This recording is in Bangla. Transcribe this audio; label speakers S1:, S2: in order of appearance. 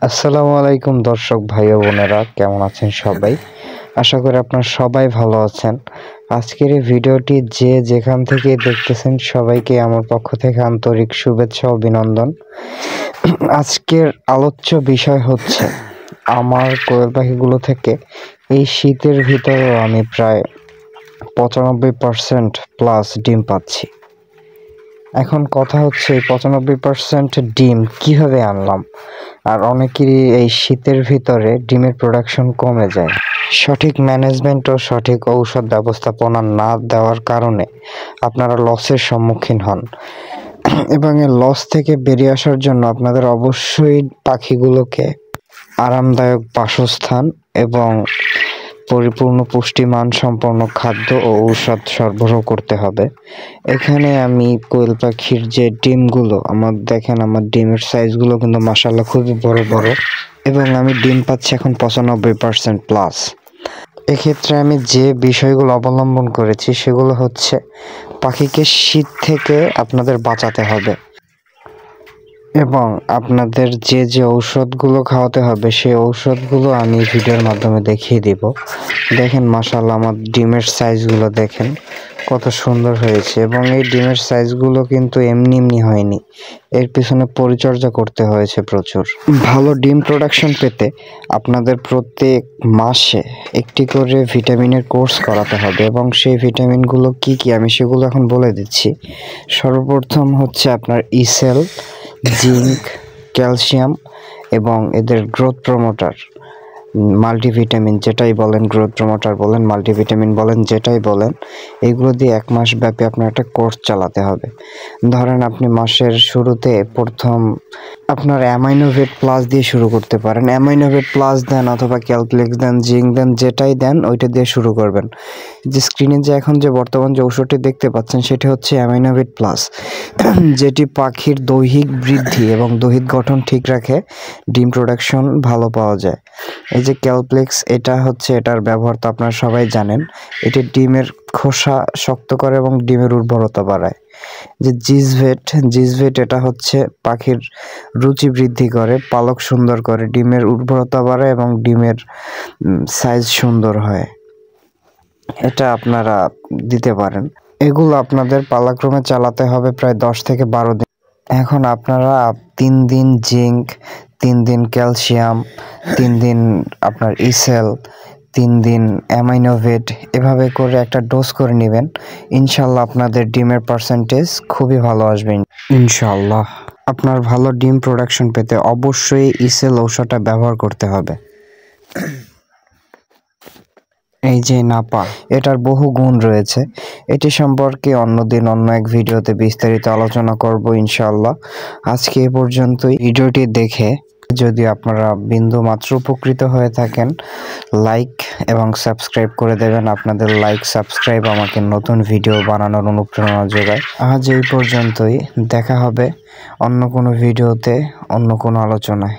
S1: আসসালামু আলাইকুম দর্শক ভাই ও বোনেরা, কেমন আছেন সবাই? আশা করি আপনারা সবাই ভালো আছেন। আজকের এই ভিডিওটি যে যেখান থেকে দেখতেছেন সবাইকে আমার পক্ষ থেকে আন্তরিক শুভেচ্ছা ও অভিনন্দন। আজকের আলোচ্য বিষয় হচ্ছে আমার কোয়েল পাখিগুলো থেকে এই শীতের ভিতরেও আমি প্রায় 95% প্লাস ডিম পাচ্ছি। এখন কথা হচ্ছে এই 95% ডিম কিভাবে আনলাম? আর অনেকেরই এই শীতের ভিতরে ডিমের প্রোডাকশন কমে যায়। সঠিক ম্যানেজমেন্ট ও সঠিক ঔষধ ব্যবস্থাপনা না দেওয়ার কারণে আপনারা লসের সম্মুখীন হন এবং এই লস থেকে বেরিয়ে আসার জন্য আপনাদের অবশ্যই পাখিগুলোকে আরামদায়ক বাসস্থান এবং পরিপূর্ণ পুষ্টিমান সম্পন্ন খাদ্য ও ঔষধ সরবরাহ করতে হবে। এখানে আমি কোয়েল পাখির যে ডিমগুলো দেখেন, আমার ডিমের সাইজগুলো কিন্তু মাশাআল্লাহ খুবই বড় বড় এবং আমি ডিম পাচ্ছি এখন 95% প্লাস। এক্ষেত্রে আমি যে বিষয়গুলো অবলম্বন করেছি সেগুলো হচ্ছে পাখিকে শীত থেকে আপনাদের বাঁচাতে হবে এবং আপনাদের যে যে ঔষধগুলো খাওয়াতে হবে সেই ঔষধগুলো আমি ভিডিওর মাধ্যমে দেখিয়ে দিব। দেখেন মাশাআল্লাহ আমার ডিমের সাইজগুলো দেখেন কত সুন্দর হয়েছে এবং এই ডিমের সাইজগুলো কিন্তু এমনি হয়নি, এর পিছনে পরিচর্যা করতে হয়েছে প্রচুর। ভালো ডিম প্রোডাকশন পেতে আপনাদের প্রত্যেক মাসে একটি করে ভিটামিনের কোর্স করাতে হবে এবং সেই ভিটামিনগুলো কি কি আমি সেগুলো এখন বলে দিচ্ছি। সর্বপ্রথম হচ্ছে আপনার ইসেল, জিঙ্ক, ক্যালসিয়াম এবং এদের গ্রোথ প্রমোটার, মাল্টিভিটামিন যেটাই বলেন, গ্রোথ প্রমোটার বলেন, মাল্টিভিটামিন বলেন, যেটাই বলেন, এগুলো দিয়ে 1 মাস ব্যাপী আপনার একটা কোর্স চালাতে হবে। ধরেন আপনি মাসের শুরুতে প্রথম আপনার অ্যামাইনোভেট প্লাস দিয়ে শুরু করতে পারেন। অ্যামাইনোভেট প্লাস দেন অথবা ক্যালপ্লেক্স দেন, জিঙ্ক দেন, যেটাই দেন ওইটা দিয়ে শুরু করবেন। যে স্ক্রিনে যে এখন যে বর্তমান যে ঔষধটি দেখতে পাচ্ছেন সেটি হচ্ছে অ্যামাইনোভেট প্লাস, যেটি পাখির দৈহিক বৃদ্ধি এবং দৈহিক গঠন ঠিক রাখে, ডিম প্রোডাকশন ভালো পাওয়া যায়। এই যে ক্যালপ্লেক্স, এটা হচ্ছে, এটার ব্যবহার তো আপনারা সবাই জানেন, এটি ডিমের খোসা শক্ত করে এবং ডিমের উর্বরতা বাড়ায়। যে জিসভেট এটা হচ্ছে পাখির রুচি বৃদ্ধি করে, পালক সুন্দর করে, ডিমের উর্বরতা বাড়ায় এবং ডিমের সাইজ সুন্দর হয়। এটা আপনারা দিতে পারেন। এগুলো আপনাদের পালাক্রমে চালাতে হবে প্রায় 10 থেকে 12 দিন। এখন আপনারা 3 দিন জিঙ্ক, 3 দিন ক্যালসিয়াম, 3 দিন আপনার ইসেল, 3 দিন অ্যামাইনোভেট, এভাবে করে একটা ডোজ করে নেবেন। ইনশাল্লাহ আপনাদের ডিমের পার্সেন্টেজ খুবই ভালো আসবে ইনশাল্লাহ। আপনার ভালো ডিম প্রোডাকশন পেতে অবশ্যই ইসেল ঔষধটা ব্যবহার করতে হবে। এই যে নাপা, এটার বহু গুণ রয়েছে, এটি সম্পর্কে অন্যদিন অন্য এক ভিডিওতে বিস্তারিত আলোচনা করব ইনশাআল্লাহ। আজকে এ পর্যন্তই। ভিডিওটি দেখে যদি আপনারা বিন্দু মাত্র উপকৃত হয়ে থাকেন, লাইক এবং সাবস্ক্রাইব করে দেবেন। আপনাদের লাইক সাবস্ক্রাইব আমাকে নতুন ভিডিও বানানোর অনুপ্রেরণা যোগায়। আজ এই পর্যন্তই, দেখা হবে অন্য কোনো ভিডিওতে, অন্য কোনো আলোচনায়।